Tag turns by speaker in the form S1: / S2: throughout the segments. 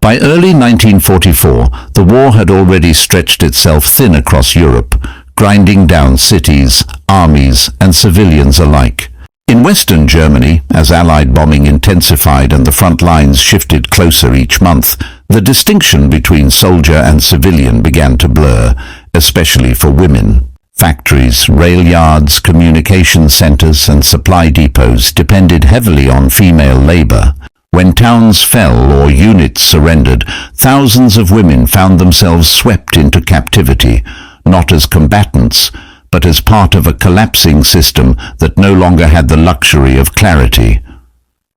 S1: By early 1944, the war had already stretched itself thin across Europe, grinding down cities, armies, and civilians alike. In Western Germany, as Allied bombing intensified and the front lines shifted closer each month, the distinction between soldier and civilian began to blur, especially for women. Factories, rail yards, communication centers, and supply depots depended heavily on female labor. When towns fell or units surrendered, thousands of women found themselves swept into captivity, not as combatants, but as part of a collapsing system that no longer had the luxury of clarity.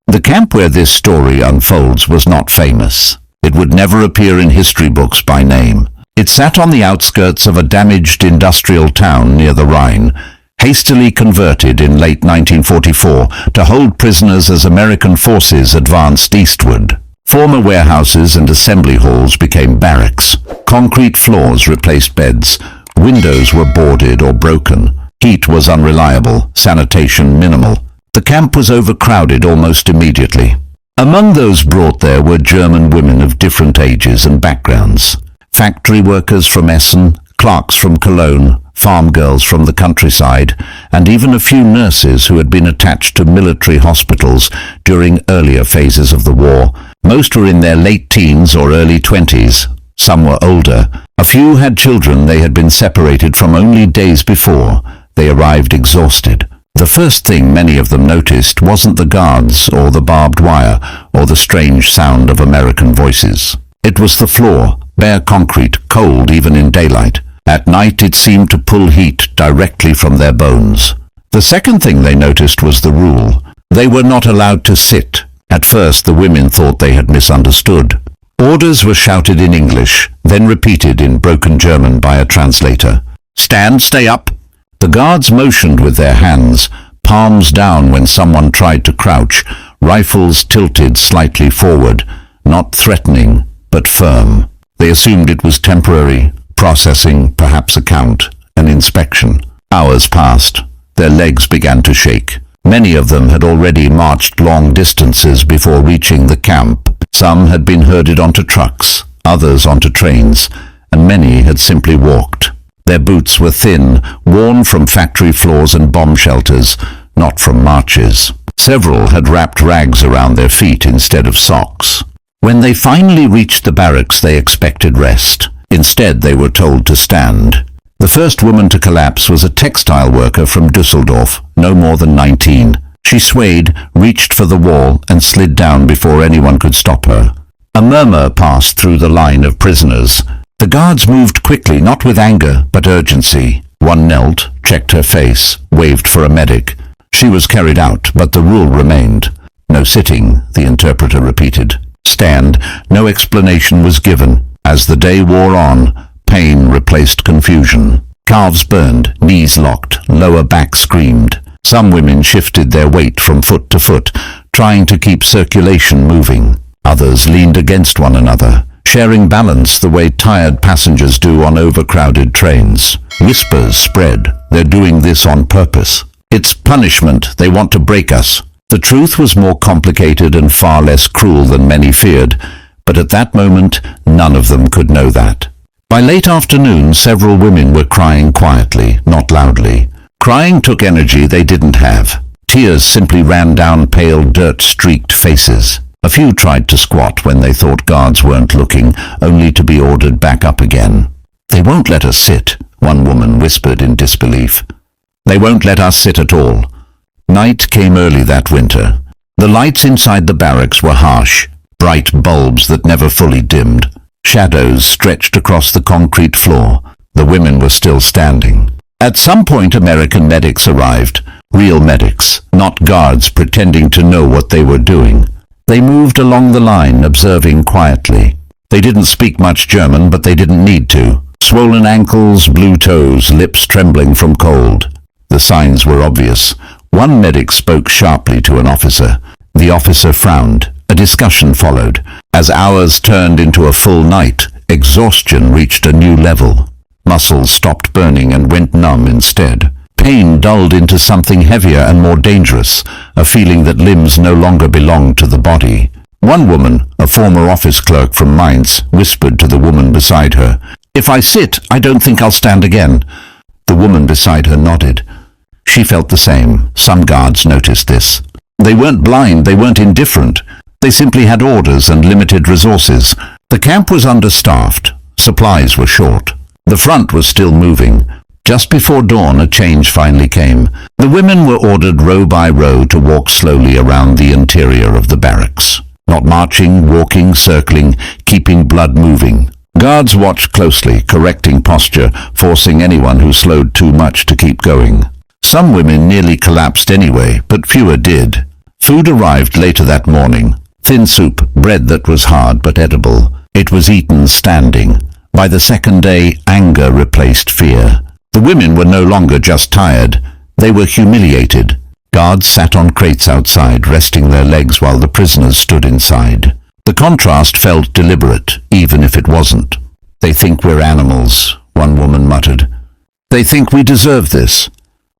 S1: The camp where this story unfolds was not famous. It would never appear in history books by name. It sat on the outskirts of a damaged industrial town near the Rhine, hastily converted in late 1944 to hold prisoners as American forces advanced eastward. Former warehouses and assembly halls became barracks. Concrete floors replaced beds. Windows were boarded or broken. Heat was unreliable, sanitation minimal. The camp was overcrowded almost immediately. Among those brought there were German women of different ages and backgrounds. Factory workers from Essen, clerks from Cologne, farm girls from the countryside, and even a few nurses who had been attached to military hospitals during earlier phases of the war. Most were in their late teens or early 20s. Some were older. A few had children they had been separated from only days before. They arrived exhausted. The first thing many of them noticed wasn't the guards or the barbed wire or the strange sound of American voices. It was the floor, bare concrete, cold even in daylight. At night it seemed to pull heat directly from their bones. The second thing they noticed was the rule. They were not allowed to sit. At first the women thought they had misunderstood. Orders were shouted in English, then repeated in broken German by a translator. Stand, stay up. The guards motioned with their hands, palms down when someone tried to crouch, rifles tilted slightly forward, not threatening, but firm. They assumed it was temporary, processing, perhaps a count, an inspection. Hours passed. Their legs began to shake. Many of them had already marched long distances before reaching the camp. Some had been herded onto trucks, others onto trains, and many had simply walked. Their boots were thin, worn from factory floors and bomb shelters, not from marches. Several had wrapped rags around their feet instead of socks. When they finally reached the barracks, they expected rest. Instead, they were told to stand. The first woman to collapse was a textile worker from Düsseldorf, no more than 19. She swayed, reached for the wall, and slid down before anyone could stop her. A murmur passed through the line of prisoners. The guards moved quickly, not with anger, but urgency. One knelt, checked her face, waved for a medic. She was carried out, but the rule remained. No sitting, the interpreter repeated. Stand. No explanation was given. As the day wore on, pain replaced confusion. Calves burned, knees locked, lower back screamed. Some women shifted their weight from foot to foot, trying to keep circulation moving. Others leaned against one another, sharing balance the way tired passengers do on overcrowded trains. Whispers spread. They're doing this on purpose. It's punishment. They want to break us. The truth was more complicated and far less cruel than many feared, but at that moment, none of them could know that. By late afternoon, several women were crying quietly, not loudly. Crying took energy they didn't have. Tears simply ran down pale, dirt-streaked faces. A few tried to squat when they thought guards weren't looking, only to be ordered back up again. They won't let us sit, one woman whispered in disbelief. They won't let us sit at all. Night came early that winter. The lights inside the barracks were harsh, bright bulbs that never fully dimmed. Shadows stretched across the concrete floor. The women were still standing. At some point, American medics arrived. Real medics, not guards pretending to know what they were doing. They moved along the line, observing quietly. They didn't speak much German, but they didn't need to. Swollen ankles, blue toes, lips trembling from cold. The signs were obvious. One medic spoke sharply to an officer. The officer frowned. A discussion followed. As hours turned into a full night, exhaustion reached a new level. Muscles stopped burning and went numb instead. Pain dulled into something heavier and more dangerous, a feeling that limbs no longer belonged to the body. One woman, a former office clerk from Mainz, whispered to the woman beside her, "If I sit, I don't think I'll stand again." The woman beside her nodded. She felt the same. Some guards noticed this. They weren't blind, they weren't indifferent. They simply had orders and limited resources. The camp was understaffed. Supplies were short. The front was still moving. Just before dawn, a change finally came. The women were ordered row by row to walk slowly around the interior of the barracks. Not marching, walking, circling, keeping blood moving. Guards watched closely, correcting posture, forcing anyone who slowed too much to keep going. Some women nearly collapsed anyway, but fewer did. Food arrived later that morning. Thin soup, bread that was hard but edible. It was eaten standing. By the second day, anger replaced fear. The women were no longer just tired. They were humiliated. Guards sat on crates outside, resting their legs while the prisoners stood inside. The contrast felt deliberate, even if it wasn't. "They think we're animals," one woman muttered. "They think we deserve this."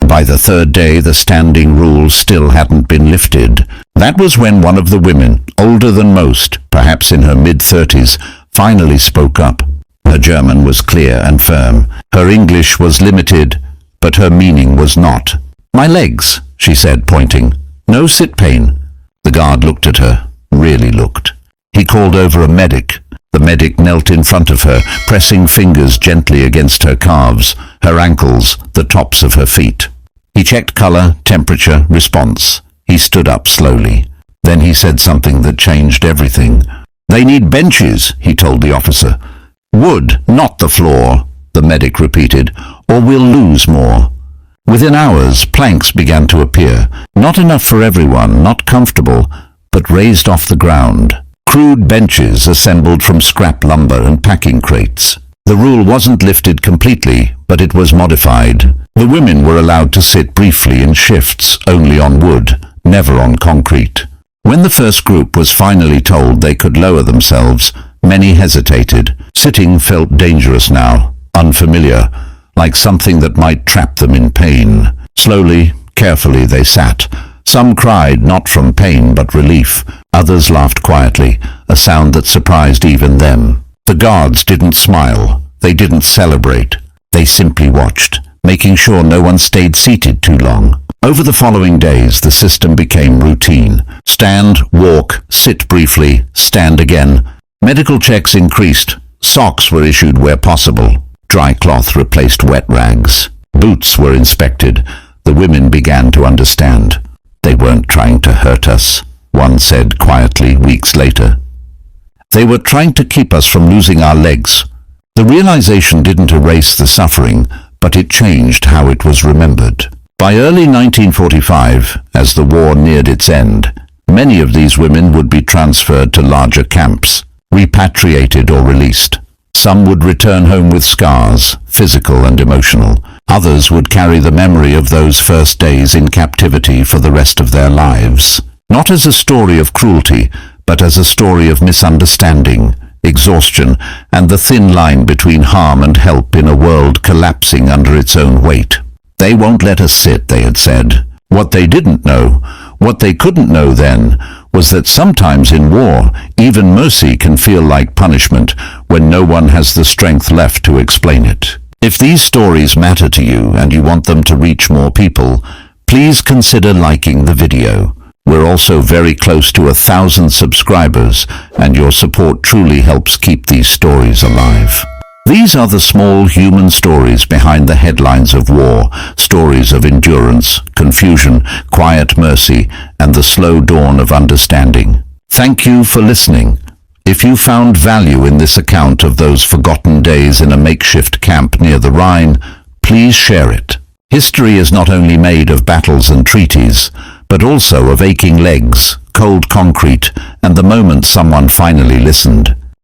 S1: By the third day, the standing rule still hadn't been lifted. That was when one of the women, older than most, perhaps in her mid-30s, finally spoke up. Her German was clear and firm. Her English was limited, but her meaning was not. "My legs," she said, pointing. "No sit pain." The guard looked at her, really looked. He called over a medic. The medic knelt in front of her, pressing fingers gently against her calves, her ankles, the tops of her feet. He checked color, temperature, response. He stood up slowly. Then he said something that changed everything. "They need benches," he told the officer. "Wood, not the floor," the medic repeated, "or we'll lose more." Within hours, planks began to appear. Not enough for everyone, not comfortable, but raised off the ground. Crude benches assembled from scrap lumber and packing crates. The rule wasn't lifted completely, but it was modified. The women were allowed to sit briefly in shifts, only on wood, never on concrete. When the first group was finally told they could lower themselves, many hesitated. Sitting felt dangerous now, unfamiliar, like something that might trap them in pain. Slowly, carefully they sat. Some cried, not from pain but relief. Others laughed quietly, a sound that surprised even them. The guards didn't smile. They didn't celebrate. They simply watched, making sure no one stayed seated too long. Over the following days, the system became routine. Stand, walk, sit briefly, stand again. Medical checks increased. Socks were issued where possible. Dry cloth replaced wet rags. Boots were inspected. The women began to understand. "They weren't trying to hurt us," one said quietly weeks later. "They were trying to keep us from losing our legs." The realization didn't erase the suffering, but it changed how it was remembered. By early 1945, as the war neared its end, many of these women would be transferred to larger camps, repatriated or released. Some would return home with scars, physical and emotional. Others would carry the memory of those first days in captivity for the rest of their lives. Not as a story of cruelty, but as a story of misunderstanding, exhaustion, and the thin line between harm and help in a world collapsing under its own weight. "They won't let us sit," they had said. What they didn't know, what they couldn't know then, was that sometimes in war, even mercy can feel like punishment when no one has the strength left to explain it. If these stories matter to you and you want them to reach more people, please consider liking the video. We're also very close to 1,000 subscribers, and your support truly helps keep these stories alive. These are the small human stories behind the headlines of war, stories of endurance, confusion, quiet mercy, and the slow dawn of understanding. Thank you for listening. If you found value in this account of those forgotten days in a makeshift camp near the Rhine, please share it. History is not only made of battles and treaties, but also of aching legs, cold concrete, and the moment someone finally listened.